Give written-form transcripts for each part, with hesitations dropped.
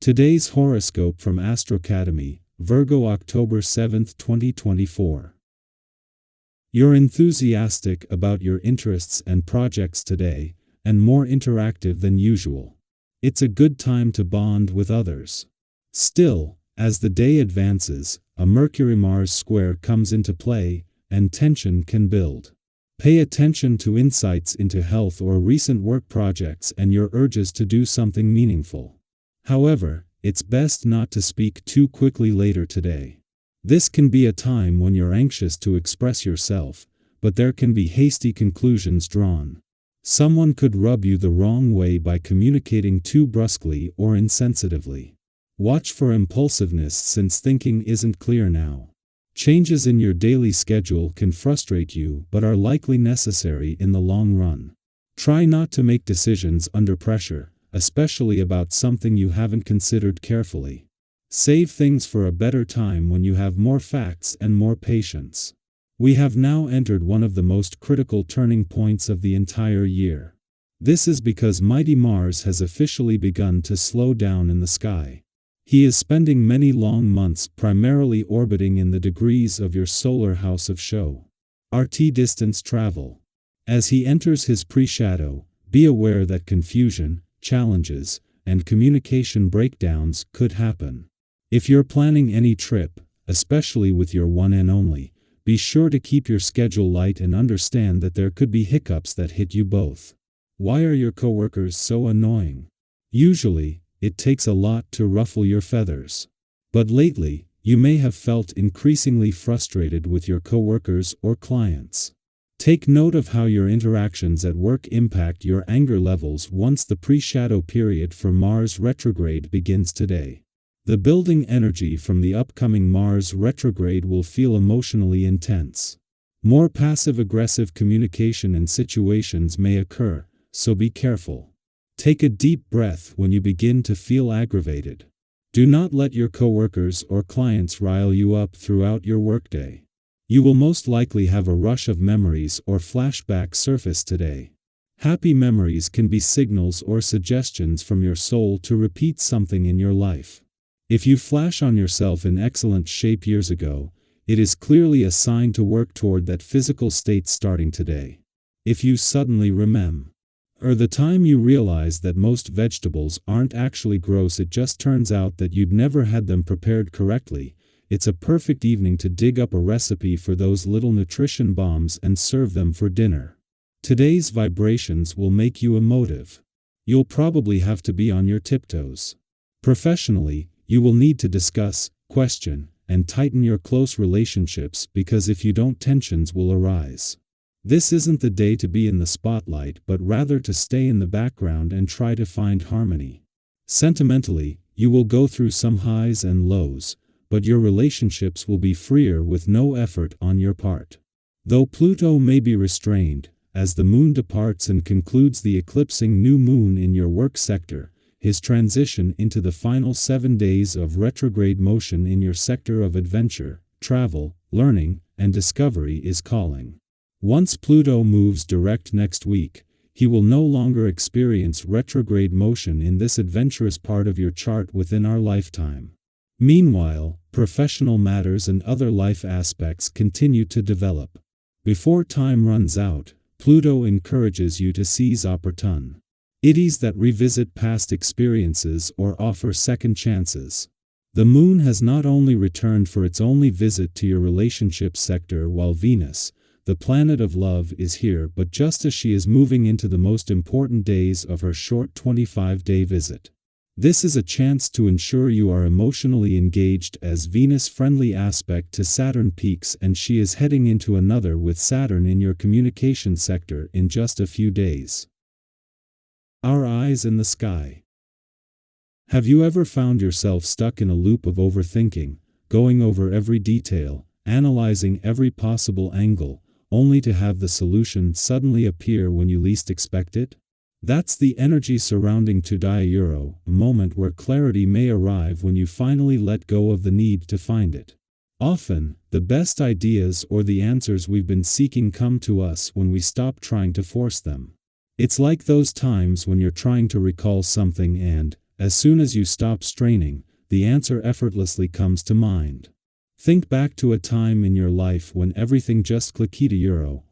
Today's horoscope from Astrocademy, Virgo October 7, 2024. You're enthusiastic about your interests and projects today, and more interactive than usual. It's a good time to bond with others. Still, as the day advances, a Mercury-Mars square comes into play, and tension can build. Pay attention to insights into health or recent work projects and your urges to do something meaningful. However, it's best not to speak too quickly later today. This can be a time when you're anxious to express yourself, but there can be hasty conclusions drawn. Someone could rub you the wrong way by communicating too brusquely or insensitively. Watch for impulsiveness since thinking isn't clear now. Changes in your daily schedule can frustrate you but are likely necessary in the long run. Try not to make decisions under pressure, especially about something you haven't considered carefully. Save things for a better time when you have more facts and more patience. We have now entered one of the most critical turning points of the entire year. This is because mighty Mars has officially begun to slow down in the sky. He is spending many long months primarily orbiting in the degrees of your solar house of show. RT distance travel. As he enters his pre-shadow, be aware that confusion, challenges, and communication breakdowns could happen. If you're planning any trip, especially with your one and only, be sure to keep your schedule light and understand that there could be hiccups that hit you both. Why are your coworkers so annoying? Usually, it takes a lot to ruffle your feathers. But lately, you may have felt increasingly frustrated with your coworkers or clients. Take note of how your interactions at work impact your anger levels once the pre-shadow period for Mars retrograde begins today. The building energy from the upcoming Mars retrograde will feel emotionally intense. More passive-aggressive communication in situations may occur, so be careful. Take a deep breath when you begin to feel aggravated. Do not let your coworkers or clients rile you up throughout your workday. You will most likely have a rush of memories or flashbacks surface today. Happy memories can be signals or suggestions from your soul to repeat something in your life. If you flash on yourself in excellent shape years ago, it is clearly a sign to work toward that physical state starting today. If you suddenly remember, or the time you realize that most vegetables aren't actually gross, it just turns out that you'd never had them prepared correctly, it's a perfect evening to dig up a recipe for those little nutrition bombs and serve them for dinner. Today's vibrations will make you emotive. You'll probably have to be on your tiptoes. Professionally, you will need to discuss, question, and tighten your close relationships because if you don't, tensions will arise. This isn't the day to be in the spotlight but rather to stay in the background and try to find harmony. Sentimentally, you will go through some highs and lows, but your relationships will be freer with no effort on your part. Though Pluto may be restrained, as the moon departs and concludes the eclipsing new moon in your work sector, his transition into the final 7 days of retrograde motion in your sector of adventure, travel, learning, and discovery is calling. Once Pluto moves direct next week, he will no longer experience retrograde motion in this adventurous part of your chart within our lifetime. Meanwhile, professional matters and other life aspects continue to develop. Before time runs out, Pluto encourages you to seize opportunities that revisit past experiences or offer second chances. The moon has not only returned for its only visit to your relationship sector while Venus, the planet of love, is here, but just as she is moving into the most important days of her short 25-day visit. This is a chance to ensure you are emotionally engaged as Venus-friendly aspect to Saturn peaks, and she is heading into another with Saturn in your communication sector in just a few days. Our eyes in the sky. Have you ever found yourself stuck in a loop of overthinking, going over every detail, analyzing every possible angle, only to have the solution suddenly appear when you least expect it? That's the energy surrounding today, a moment where clarity may arrive when you finally let go of the need to find it. Often, the best ideas or the answers we've been seeking come to us when we stop trying to force them. It's like those times when you're trying to recall something and, As soon as you stop straining, the answer effortlessly comes to mind. Think back to a time in your life when everything just clicked,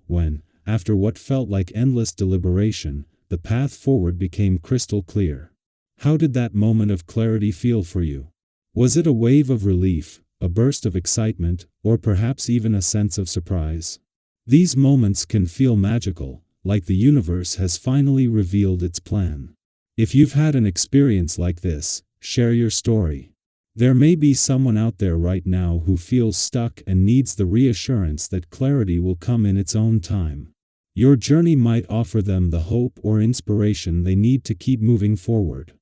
when, after what felt like endless deliberation, the path forward became crystal clear. How did that moment of clarity feel for you? Was it a wave of relief, a burst of excitement, or perhaps even a sense of surprise? These moments can feel magical, like the universe has finally revealed its plan. If you've had an experience like this, share your story. There may be someone out there right now who feels stuck and needs the reassurance that clarity will come in its own time. Your journey might offer them the hope or inspiration they need to keep moving forward.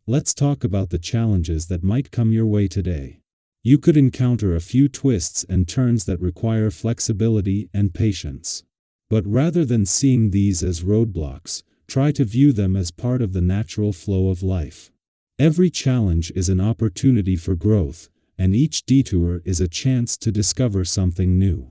Let's talk about the challenges that might come your way today. You could encounter a few twists and turns that require flexibility and patience. But rather than seeing these as roadblocks, try to view them as part of the natural flow of life. Every challenge is an opportunity for growth, and each detour is a chance to discover something new.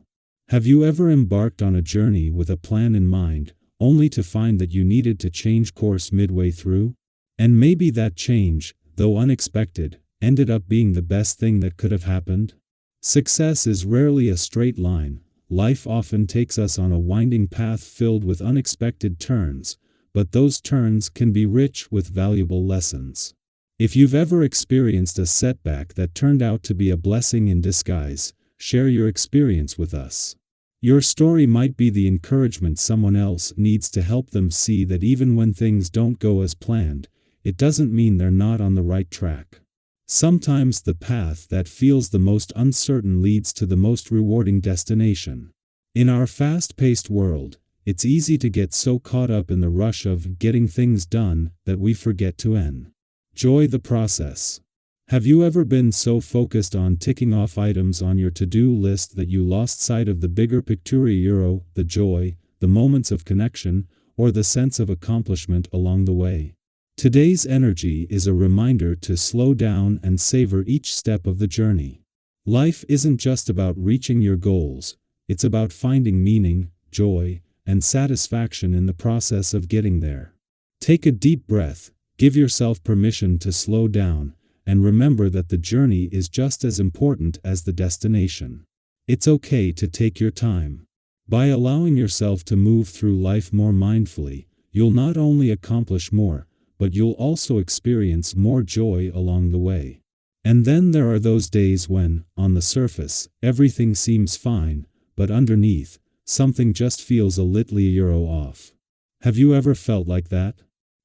Have you ever embarked on a journey with a plan in mind, only to find that you needed to change course midway through? And maybe that change, though unexpected, ended up being the best thing that could have happened? Success is rarely a straight line. Life often takes us on a winding path filled with unexpected turns, but those turns can be rich with valuable lessons. If you've ever experienced a setback that turned out to be a blessing in disguise, share your experience with us. Your story might be the encouragement someone else needs to help them see that even when things don't go as planned, it doesn't mean they're not on the right track. Sometimes the path that feels the most uncertain leads to the most rewarding destination. In our fast-paced world, it's easy to get so caught up in the rush of getting things done that we forget to enjoy the process. Have you ever been so focused on ticking off items on your to-do list that you lost sight of the bigger picture, the joy, the moments of connection, or the sense of accomplishment along the way? Today's energy is a reminder to slow down and savor each step of the journey. Life isn't just about reaching your goals, it's about finding meaning, joy, and satisfaction in the process of getting there. Take a deep breath, give yourself permission to slow down, and remember that the journey is just as important as the destination. It's okay to take your time. By allowing yourself to move through life more mindfully, you'll not only accomplish more, but you'll also experience more joy along the way. And then there are those days when, on the surface, everything seems fine, but underneath, something just feels a little off. Have you ever felt like that?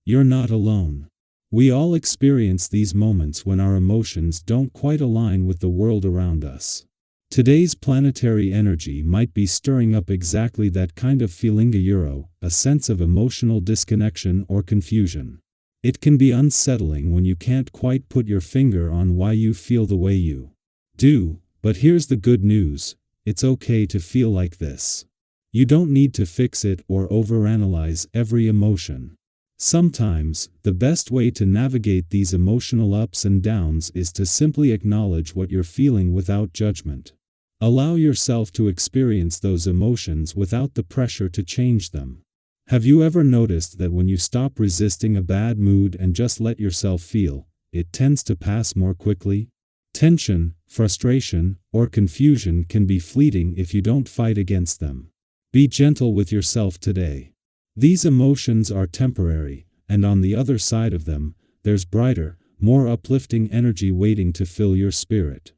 You're not alone. We all experience these moments when our emotions don't quite align with the world around us. Today's planetary energy might be stirring up exactly that kind of feeling, a sense of emotional disconnection or confusion. It can be unsettling when you can't quite put your finger on why you feel the way you do, but here's the good news: it's okay to feel like this. You don't need to fix it or overanalyze every emotion. Sometimes, the best way to navigate these emotional ups and downs is to simply acknowledge what you're feeling without judgment. Allow yourself to experience those emotions without the pressure to change them. Have you ever noticed that when you stop resisting a bad mood and just let yourself feel, it tends to pass more quickly? Tension, frustration, or confusion can be fleeting if you don't fight against them. Be gentle with yourself today. These emotions are temporary, and on the other side of them, there's brighter, more uplifting energy waiting to fill your spirit.